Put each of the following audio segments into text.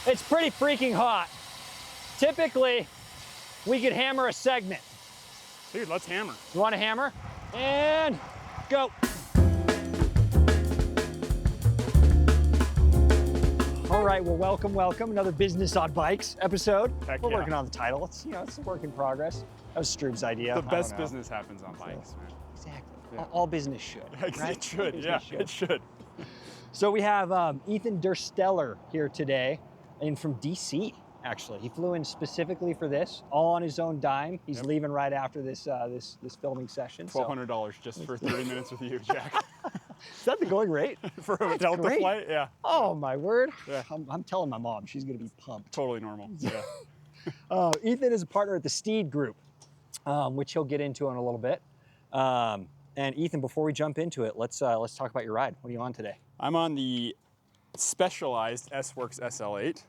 It's pretty freaking hot. Typically, we could hammer a segment. Dude, let's hammer. You want to hammer? And go. All right, well, welcome. Another Business on Bikes episode. Heck We're yeah. working on the title. It's, it's a work in progress. That was Strube's idea. The best business happens on bikes, man. Exactly. Yeah. All business should. Right? It should, Business yeah, it should. So we have Ethan Dursteler here today, and from DC, actually. He flew in specifically for this, all on his own dime. He's leaving right after this this filming session. $1,200 just for 30 minutes with you, Jack. Is that the going rate? For a Delta great. flight? Yeah. Oh, my word. Yeah. I'm telling my mom. She's going to be pumped. Totally normal. Yeah. Ethan is a partner at the Steed Group, which he'll get into in a little bit. And Ethan, before we jump into it, let's talk about your ride. What are you on today? I'm on the Specialized S-Works SL8.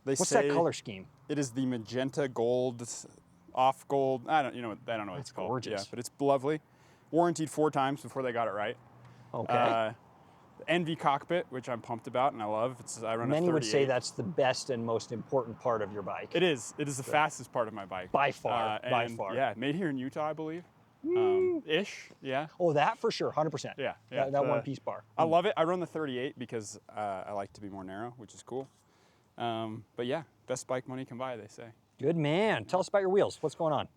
What's that color scheme? It is the magenta gold, off gold. I don't know what it's called. Gorgeous. Yeah, but it's lovely. Warranted 4 times before they got it right. Okay. NV cockpit, which I'm pumped about and I love. I run a 38. Many would say that's the best and most important part of your bike. It is. It is the fastest part of my bike. By far. By And, far. Yeah, made here in Utah, I believe. Ish. Yeah. Oh, that for sure. 100%. Yeah. That one piece bar. I love it. I run the 38 because I like to be more narrow, which is cool. But yeah, best bike money can buy, they say. Good man. Tell us about your wheels. What's going on?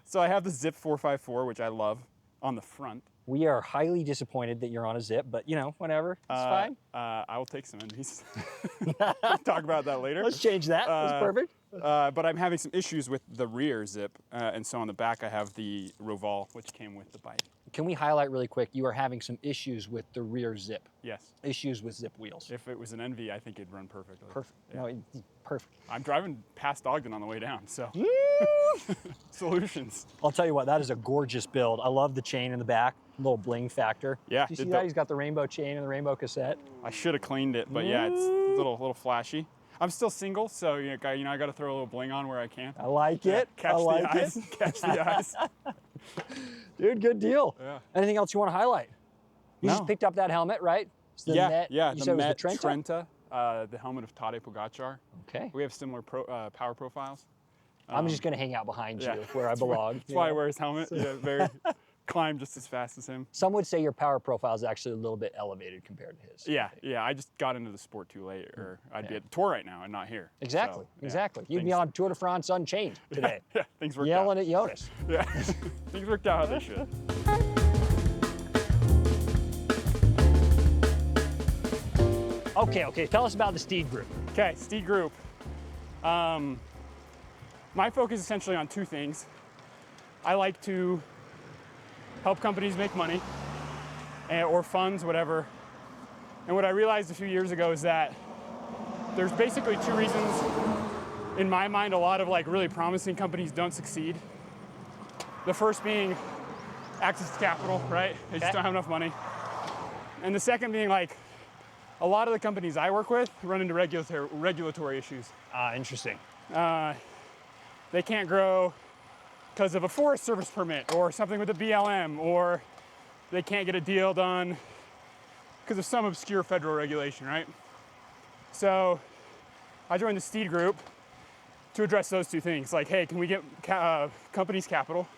So I have the Zip 454, which I love, on the front. We are highly disappointed that you're on a Zip, but whatever. It's fine. I will take some envies. Talk about that later. Let's change that. That's perfect. But I'm having some issues with the rear Zip, and so on the back I have the Roval, which came with the bike. Can we highlight really quick, you are having some issues with the rear Zip. Yes. Issues with Zip wheels. If it was an Envy, I think it'd run perfectly. Perfect. Yeah. No, perfect. I'm driving past Ogden on the way down, so. Solutions. I'll tell you what, that is a gorgeous build. I love the chain in the back, little bling factor. Yeah. Do you see that? He's got the rainbow chain and the rainbow cassette. I should have cleaned it, but yeah, it's a little flashy. I'm still single, so I got to throw a little bling on where I can. I like it. Catch I like the eyes. it. Catch the eyes. Dude, good deal. Yeah. Anything else you want to highlight? You just picked up that helmet, right? It's the Met, yeah. You The said Met it was the Trenta? Trenta, the helmet of Tadej Pogacar. Okay. We have similar power profiles. I'm just going to hang out behind you where I That's belong. That's why I wear his helmet. Yeah, very climb just as fast as him. Some would say your power profile is actually a little bit elevated compared to his. Yeah. I just got into the sport too late, or I'd be at the tour right now and not here. Exactly. So, Exactly. You'd be on Tour de France Unchained today. Yeah, things worked yelling out. at Jonas. Yeah, things worked out how they should. Okay. Tell us about the Steed Group. Okay, Steed Group. My focus is essentially on 2 things. I like to help companies make money, or funds, whatever. And what I realized a few years ago is that there's basically 2 reasons, in my mind, a lot of really promising companies don't succeed. The first being access to capital, right? They just don't have enough money. And the second being a lot of the companies I work with run into regulatory issues. Interesting. They can't grow because of a Forest Service permit or something with a BLM, or they can't get a deal done because of some obscure federal regulation, right? So I joined the Steed Group to address those 2 things. Hey, can we get companies capital?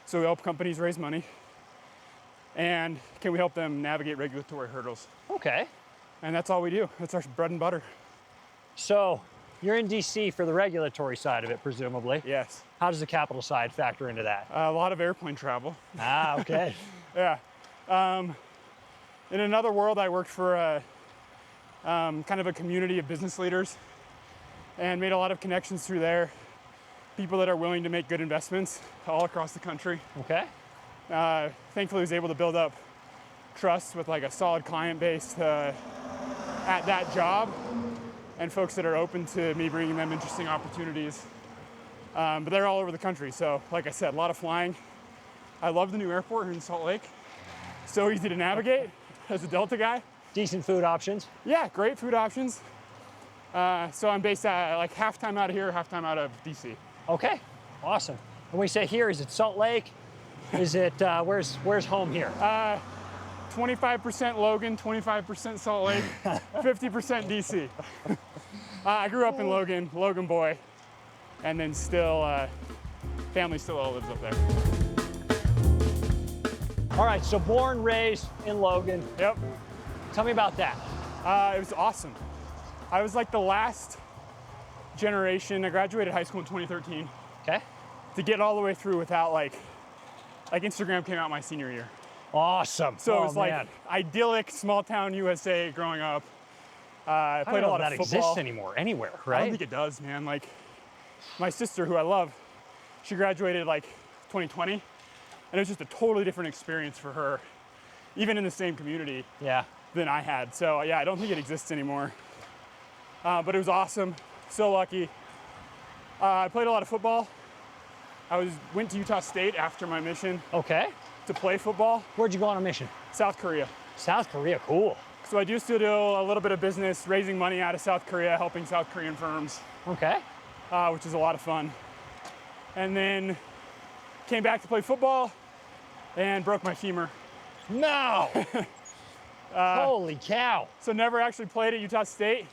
So we help companies raise money. And can we help them navigate regulatory hurdles? Okay. And that's all we do. That's our bread and butter. So you're in DC for the regulatory side of it, presumably. Yes. How does the capital side factor into that? A lot of airplane travel. Okay. Yeah. In another world, I worked for kind of a community of business leaders and made a lot of connections through there. People that are willing to make good investments all across the country. Okay. Thankfully, I was able to build up trust with a solid client base at that job, and folks that are open to me bringing them interesting opportunities. But they're all over the country. So like I said, a lot of flying. I love the new airport here in Salt Lake. So easy to navigate as a Delta guy. Decent food options. Yeah, great food options. So I'm based at half-time out of here, half-time out of DC. Okay, awesome. When we say here, is it Salt Lake? Is it, where's home here? 25% Logan, 25% Salt Lake, 50% DC. I grew up in Logan, Logan boy, and then still, family still all lives up there. All right, so born, raised in Logan. Yep. Tell me about that. It was awesome. I was like the last generation. I graduated high school in 2013. Okay. To get all the way through without like Instagram came out my senior year. Awesome. So it was man. like idyllic small town USA growing up. I I played don't know a lot if that of football. exists anymore, anywhere, right? I don't think it does, man. Like my sister, who I love, she graduated like 2020, and it was just a totally different experience for her, even in the same community Yeah. than I had. So yeah, I don't think it exists anymore. But it was awesome. So lucky. I played a lot of football. Went to Utah State after my mission Okay. to play football. Where'd you go on a mission? South Korea. South Korea, cool. So I used to do a little bit of business, raising money out of South Korea, helping South Korean firms, Okay. which is a lot of fun. And then came back to play football and broke my femur. No! Holy cow. So never actually played at Utah State.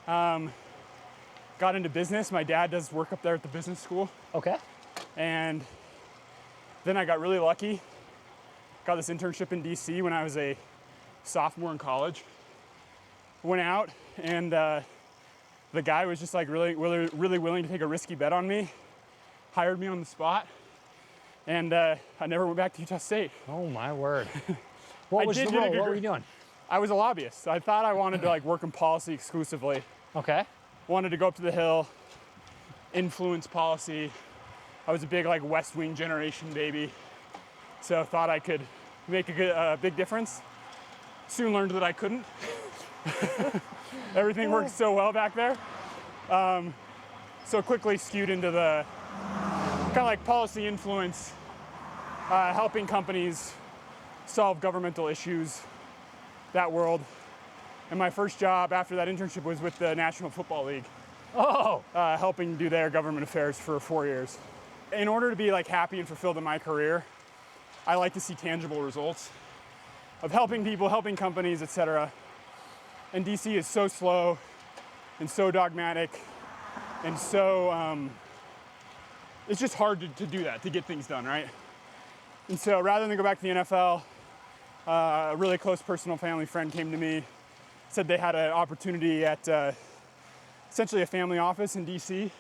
Got into business. My dad does work up there at the business school. Okay. And then I got really lucky. Got this internship in DC when I was a sophomore in college. Went out and the guy was just like really willing to take a risky bet on me. Hired me on the spot. And I never went back to Utah State. Oh my word. What was the did get a role? degree. What were you doing? I was a lobbyist. I thought I wanted to like work in policy exclusively. Okay. Wanted to go up to the Hill, influence policy. I was a big like West Wing generation baby. So thought I could make a big difference. Soon learned that I couldn't. Everything worked so well back there. So quickly skewed into the kind of like policy influence, helping companies solve governmental issues, that world. And my first job after that internship was with the National Football League, Oh, helping do their government affairs for 4 years. In order to be like happy and fulfilled in my career, I like to see tangible results of helping people, helping companies, etc. And DC is so slow and so dogmatic and so, it's just hard to do that, to get things done, right? And so rather than go back to the NFL, a really close personal family friend came to me, said they had an opportunity at essentially a family office in DC.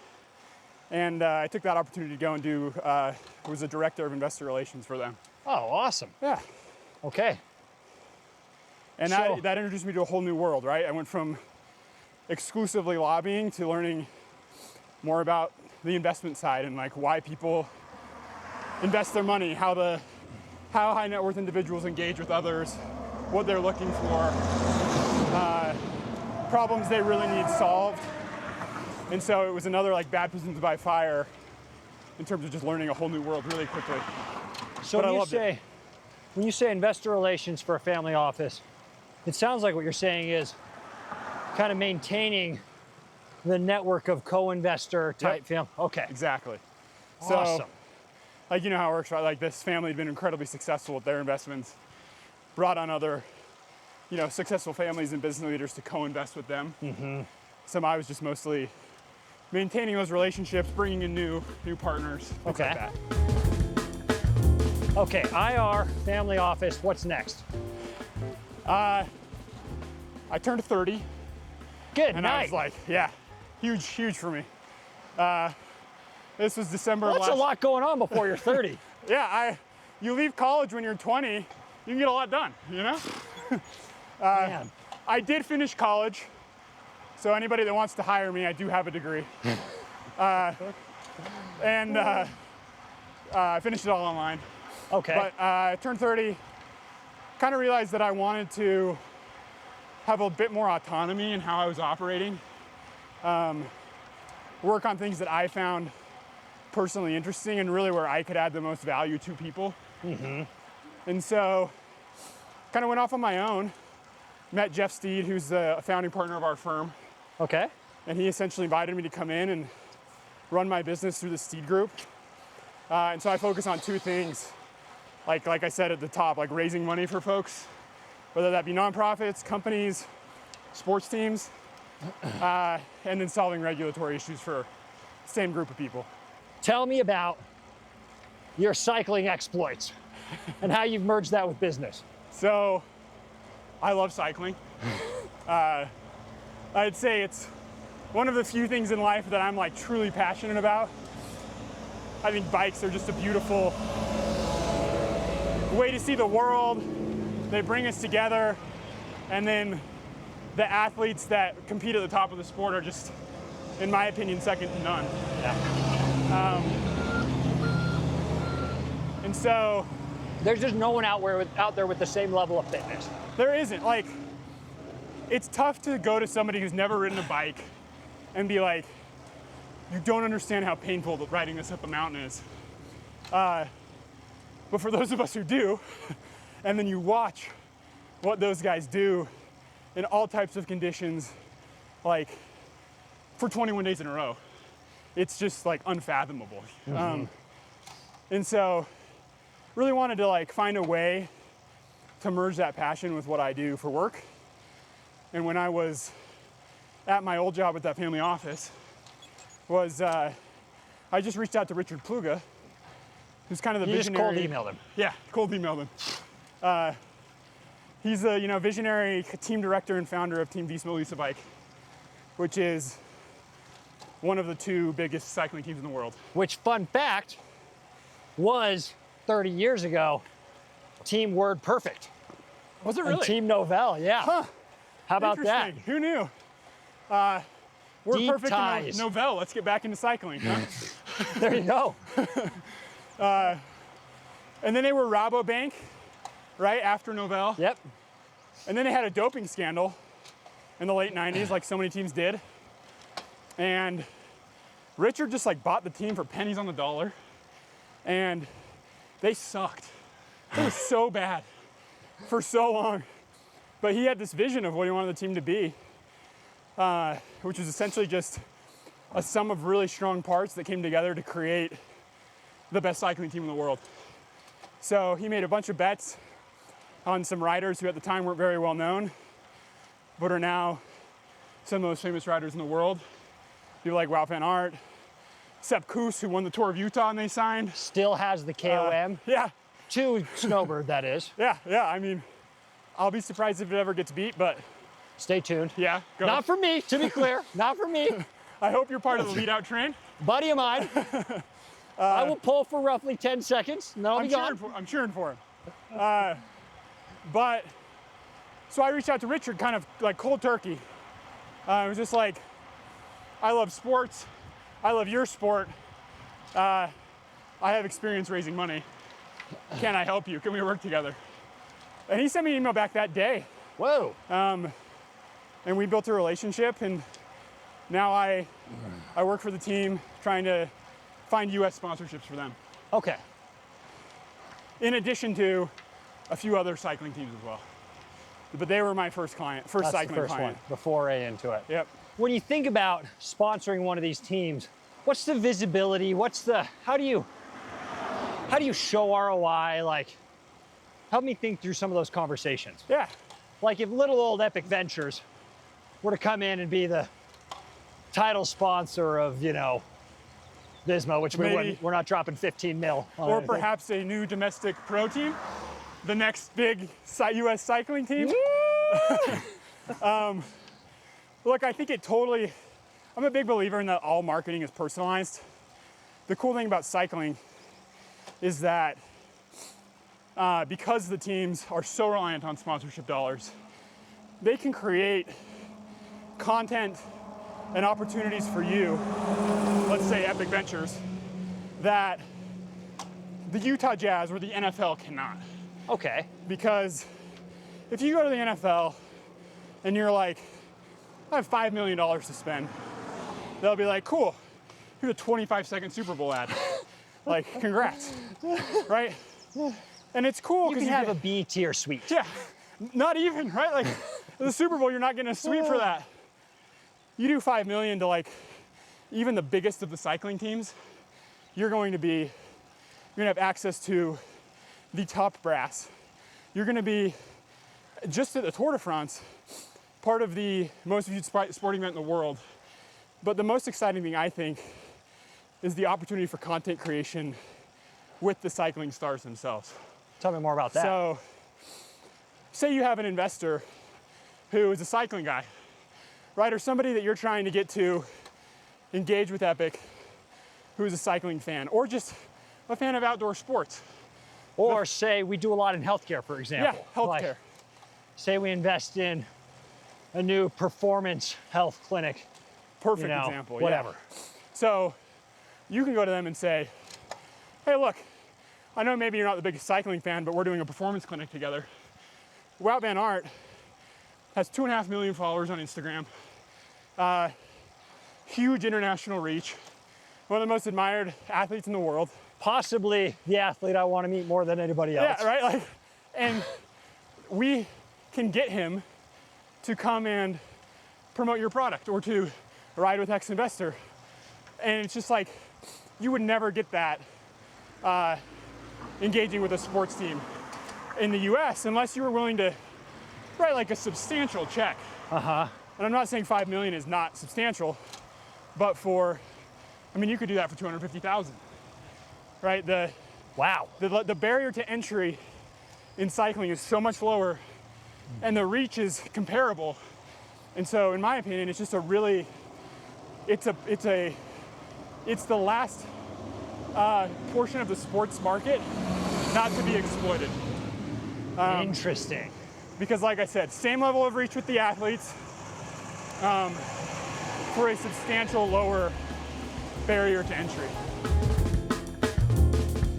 And I took that opportunity to go and was a director of investor relations for them. oh, awesome. Yeah. Okay. And So- that introduced me to a whole new world, right? I went from exclusively lobbying to learning more about the investment side and like why people invest their money, how high net worth individuals engage with others, what they're looking for, problems they really need solved. And so it was another like baptism by fire in terms of just learning a whole new world really quickly. So But I when you loved it. say, when you say investor relations for a family office, it sounds like what you're saying is kind of maintaining the network of co-investor type family. Okay. Exactly. Awesome. So, like, you know how it works, right? Like, this family had been incredibly successful with their investments, brought on other, successful families and business leaders to co-invest with them. Mm-hmm. So I was just mostly maintaining those relationships, bringing in new partners, things Okay. like that. Okay, IR, family office, what's next? I turned 30, Good and night. I was like, yeah, huge for me. This was December Well, of that's last. a lot going on before you're 30. Yeah, you leave college when you're 20, you can get a lot done, you know? Man. I did finish college, so anybody that wants to hire me, I do have a degree. I finished it all online. Okay. But I turned 30, kind of realized that I wanted to have a bit more autonomy in how I was operating. Work on things that I found personally interesting and really where I could add the most value to people. Mm-hmm. And so kind of went off on my own, met Jeff Steed, who's the founding partner of our firm. Okay. And he essentially invited me to come in and run my business through the Steed Group. And so I focus on two things, like I said at the top, like raising money for folks, whether that be nonprofits, companies, sports teams, and then solving regulatory issues for the same group of people. Tell me about your cycling exploits and how you've merged that with business. So, I love cycling. I'd say it's one of the few things in life that I'm like truly passionate about. I think bikes are just a beautiful way to see the world. They bring us together, and then the athletes that compete at the top of the sport are just, in my opinion, second to none. Yeah. And so There's just no one out there with the same level of fitness. there isn't, like, it's tough to go to somebody who's never ridden a bike and be like, you don't understand how painful riding this up a mountain is. But for those of us who do, and then you watch what those guys do in all types of conditions, like for 21 days in a row, it's just like unfathomable. And so really wanted to like find a way to merge that passion with what I do for work. And when I was at my old job at that family office, I just reached out to Richard Pluga, who's kind of the visionary. You just cold emailed him. Yeah, cold emailed him. He's a visionary team director and founder of Team Wiesma Lisa Bike, which is one of the two biggest cycling teams in the world. Which, fun fact, was 30 years ago, Team Word Perfect. Was it And really? Team Novell, yeah. Huh. How about that? Interesting. Who knew? We're Deep perfect ties. in Novell. Let's get back into cycling. Huh? There you go. And then they were Rabobank, right after Novell. Yep. And then they had a doping scandal in the late 90s, like so many teams did. And Richard just like bought the team for pennies on the dollar. And they sucked. It was so bad for so long. But he had this vision of what he wanted the team to be, which was essentially just a sum of really strong parts that came together to create the best cycling team in the world. So he made a bunch of bets on some riders who at the time weren't very well known, but are now some of the most famous riders in the world. People like Wout van Aert, Sepp Kuss, who won the Tour of Utah and they signed. Still has the KOM. Yeah, To Snowbird, that is. yeah. I mean, I'll be surprised if it ever gets beat, but Stay tuned. yeah. Go. Not for me, to be clear. Not for me. I hope you're part of the lead out train. Buddy of mine. I will pull for roughly 10 seconds, and then I'll be gone. I'm cheering for him. But, so I reached out to Richard kind of like cold turkey. It was just like, I love sports. I love your sport. I have experience raising money. Can I help you? Can we work together? And he sent me an email back that day. Whoa. And we built a relationship, and now I work for the team trying to find US sponsorships for them. Okay. In addition to a few other cycling teams as well. But they were my first client, That's cycling the first client. one, the foray into it. Yep. When you think about sponsoring one of these teams, what's the visibility? How do you show ROI? Like, help me think through some of those conversations. Yeah. Like if little old Epic Ventures were to come in and be the title sponsor of, Visma, which we're not dropping 15 mil on Or anything. perhaps a new domestic pro team, the next big US cycling team. Look, I think I'm a big believer in that all marketing is personalized. The cool thing about cycling is that because the teams are so reliant on sponsorship dollars, they can create content and opportunities for you, let's say Epic Ventures, that the Utah Jazz or the NFL cannot. Okay. Because if you go to the NFL and you're like, I have $5 million to spend, they'll be like, cool, here's a 25-second Super Bowl ad. Like, congrats, right? And it's cool You because can have a B tier suite. yeah, not even, right? Like, the Super Bowl, you're not getting a suite for that. You do 5 million to like, even the biggest of the cycling teams, you're going to have access to the top brass. You're going to be, just at the Tour de France, part of the most viewed sporting event in the world. But the most exciting thing, I think, is the opportunity for content creation with the cycling stars themselves. Tell me more about that. So, say you have an investor who is a cycling guy, right? Or somebody that you're trying to get to engage with Epic, who's a cycling fan, or just a fan of outdoor sports. Or say we do a lot in healthcare, for example. Yeah, healthcare. Like, say we invest in a new performance health clinic. Perfect example, whatever. Yeah. So you can go to them and say, hey, look, I know maybe you're not the biggest cycling fan, but we're doing a performance clinic together. Wout van Aert has 2.5 million followers on Instagram, huge international reach, one of the most admired athletes in the world. Possibly the athlete I want to meet more than anybody else. Yeah, right? Like, and we can get him to come and promote your product or to ride with X investor. And it's just like, you would never get that engaging with a sports team in the US unless you were willing to write like a substantial check. And I'm not saying 5 million is not substantial, but you could do that for 250,000, right? Wow. The barrier to entry in cycling is so much lower and the reach is comparable. And so in my opinion, it's just a really, it's the last portion of the sports market not to be exploited. Interesting. Because like I said, same level of reach with the athletes for a substantial lower barrier to entry.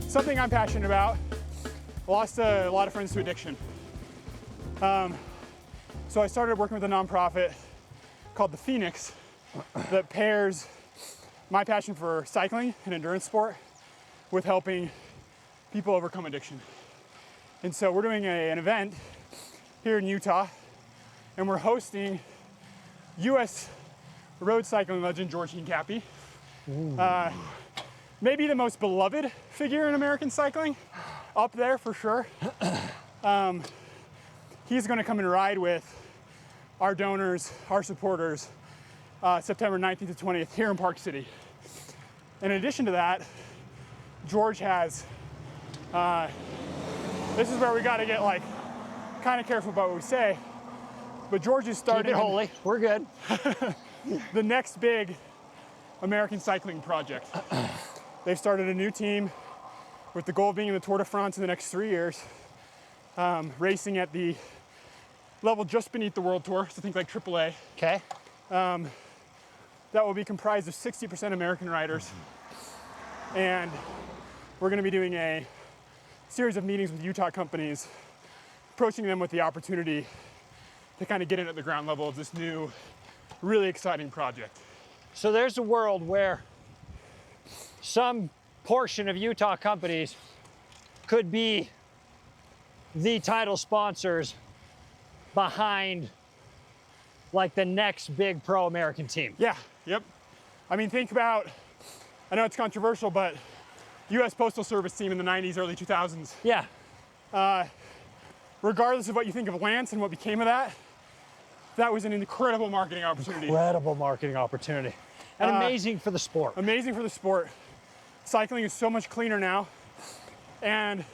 Something I'm passionate about, lost a lot of friends to addiction. So I started working with a nonprofit called The Phoenix that pairs my passion for cycling and endurance sport with helping people overcome addiction. And so we're doing an event here in Utah, and we're hosting US road cycling legend George Hincapie. Maybe the most beloved figure in American cycling, up there for sure. He's gonna come and ride with our donors, our supporters, September 19th to 20th here in Park City. In addition to that, George has, this is where we gotta get like kind of careful about what we say, but George is starting— Keep it holy, we're good. the next big American cycling project. They've started a new team with the goal of being in the Tour de France in the next 3 years, racing at the level just beneath the World Tour, so think like AAA. Okay. That will be comprised of 60% American riders. And we're gonna be doing a series of meetings with Utah companies, approaching them with the opportunity to kind of get in at the ground level of this new, really exciting project. So there's a world where some portion of Utah companies could be the title sponsors behind like the next big pro American team. Yeah, yep. I mean, think about, I know it's controversial, but US Postal Service team in the 90s, early 2000s. Yeah. Regardless of what you think of Lance and what became of that, that was an incredible marketing opportunity. Incredible marketing opportunity. And amazing for the sport. Amazing for the sport. Cycling is so much cleaner now. And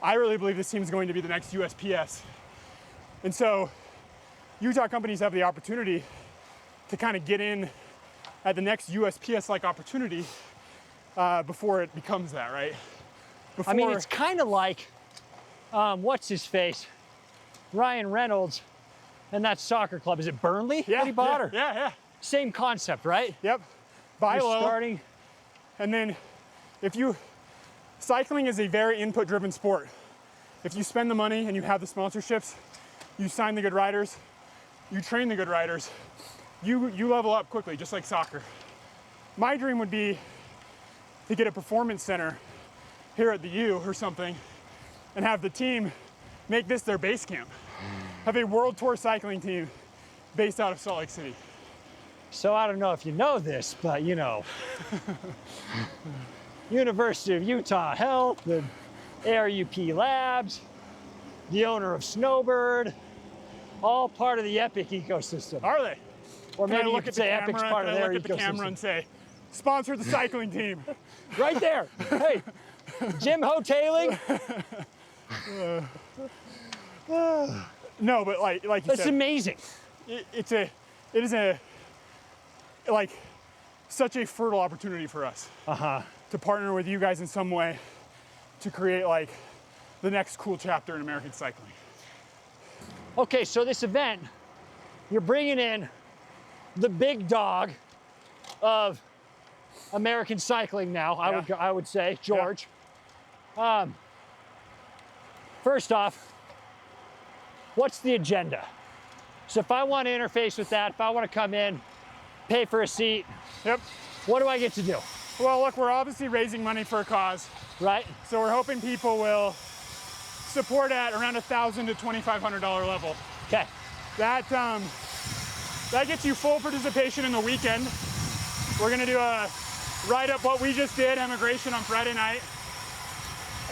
I really believe this team is going to be the next USPS. And so Utah companies have the opportunity to kind of get in at the next USPS-like opportunity before it becomes that, right? I mean, it's kind of like, what's his face? Ryan Reynolds and that soccer club. Is it Burnley? Yeah, that he bought her? Yeah. Same concept, right? Yep. Buy You're low. starting. And then cycling is a very input-driven sport. If you spend the money and you have the sponsorships, you sign the good riders, you train the good riders, you level up quickly, just like soccer. My dream would be to get a performance center here at the U or something and have the team make this their base camp. Have a World Tour cycling team based out of Salt Lake City. So I don't know if you know this, but you know, University of Utah Health, the ARUP Labs, the owner of Snowbird, all part of the Epic ecosystem. Are they? Or Can I maybe you look could at the say Epic's camera? part Can of I their look at the camera ecosystem. and say, sponsor the cycling team? Right there. Hey, Jim Hotailing. No, but like you That's said, amazing. it is like such a fertile opportunity for us to partner with you guys in some way to create like the next cool chapter in American cycling. Okay, so this event, you're bringing in the big dog of American cycling now, I would say, George. First off, what's the agenda? So if I want to interface with that, if I want to come in, pay for a seat, Yep. what do I get to do? Well, look, we're obviously raising money for a cause, Right? so we're hoping people will support at around $1,000 to $2,500 level. Okay. That gets you full participation in the weekend. We're gonna do a write-up what we just did, Emigration, on Friday night.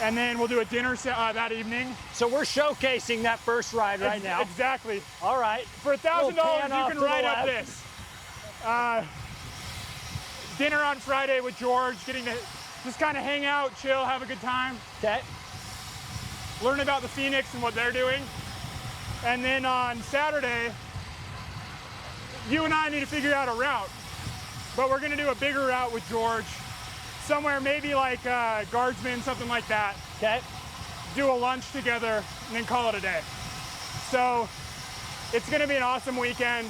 And then we'll do a dinner that evening. So we're showcasing that first ride right now. Exactly. All right. For $1,000, pan you off can to the write up left. this. Dinner on Friday with George, getting to just kind of hang out, chill, have a good time, Okay. learn about the Phoenix and what they're doing. And then on Saturday, you and I need to figure out a route. But we're gonna do a bigger route with George, somewhere maybe like Guardsman, something like that. Okay. Do a lunch together and then call it a day. So it's gonna be an awesome weekend.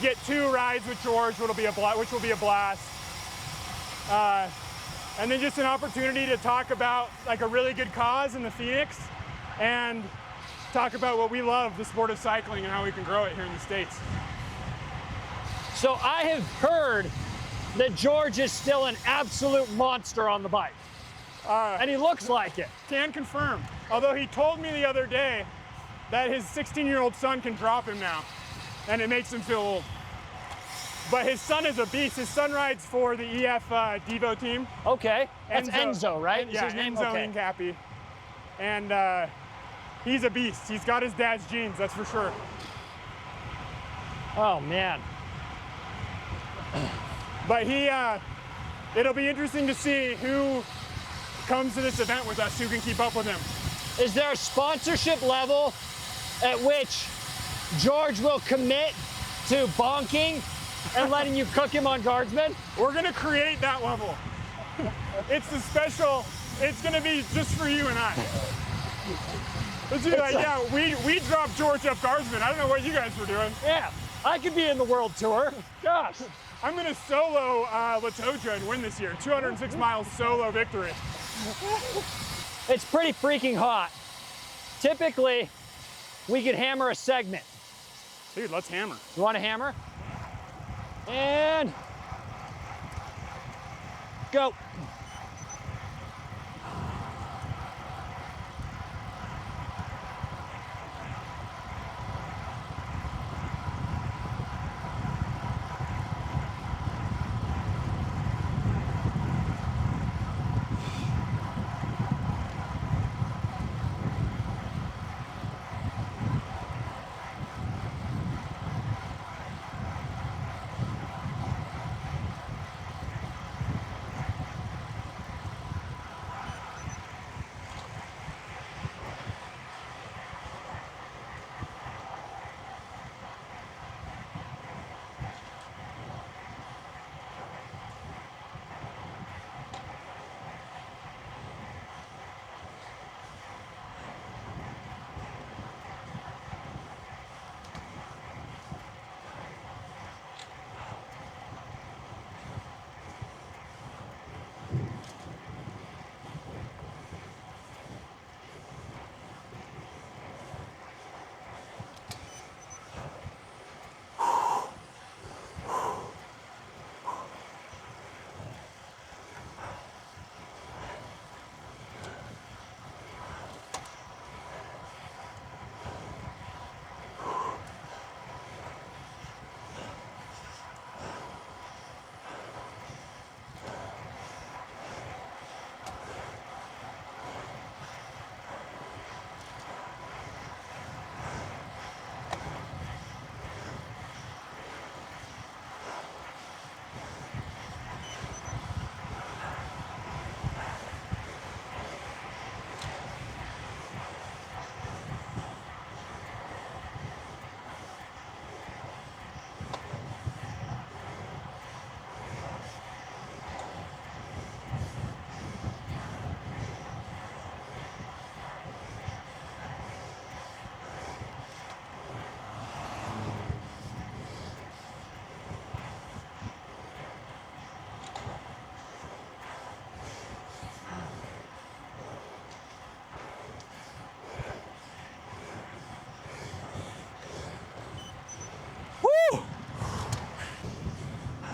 Get 2 rides with George, which will be a blast. And then just an opportunity to talk about like a really good cause in the Phoenix and talk about what we love, the sport of cycling, and how we can grow it here in the States. So I have heard that George is still an absolute monster on the bike. And he looks like it. Can confirm. Although he told me the other day that his 16-year-old son can drop him now, and it makes him feel old. But his son is a beast. His son rides for the EF Devo team. Okay. That's Enzo, right? Is Yeah, his name? Enzo Okay. Hincapie. And he's a beast. He's got his dad's genes, that's for sure. Oh, man. But it'll be interesting to see who comes to this event with us, who can keep up with him. Is there a sponsorship level at which George will commit to bonking and letting you cook him on Guardsman? We're gonna create that level. It's the special, it's gonna be just for you and I. It's gonna be like, yeah, we dropped George up Guardsman. I don't know what you guys were doing. Yeah, I could be in the world tour. Gosh. I'm gonna solo Latoja and win this year. 206 miles solo victory. It's pretty freaking hot. Typically, we could hammer a segment. Dude, let's hammer. You want to hammer? And go.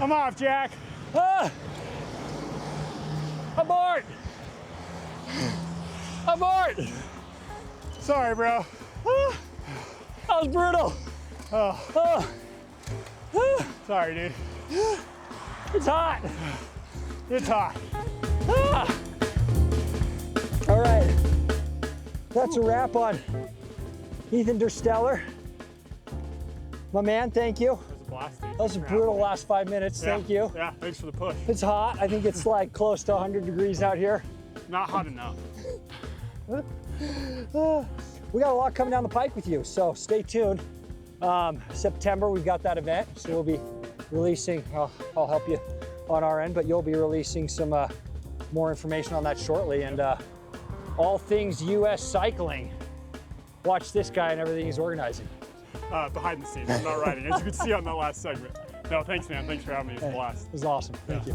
I'm off, Jack. Ah! Abort! Abort! Sorry, bro. Ah! That was brutal. Oh, Oh. Ah! sorry, dude. It's hot. It's hot. Ah! All right, that's a wrap on Ethan Dursteler. My man, thank you. It was a blast, dude. That was a brutal last 5 minutes, thank you. Yeah, thanks for the push. It's hot, I think it's like close to 100 degrees out here. Not hot enough. We got a lot coming down the pike with you, so stay tuned. September, we've got that event, so we'll be releasing, I'll help you on our end, but you'll be releasing some more information on that shortly. And all things US cycling, watch this guy and everything he's organizing. Behind the scenes, I'm not riding, as you can see on that last segment. No, thanks, man. Thanks for having me. It was a blast. It was awesome. Thank you.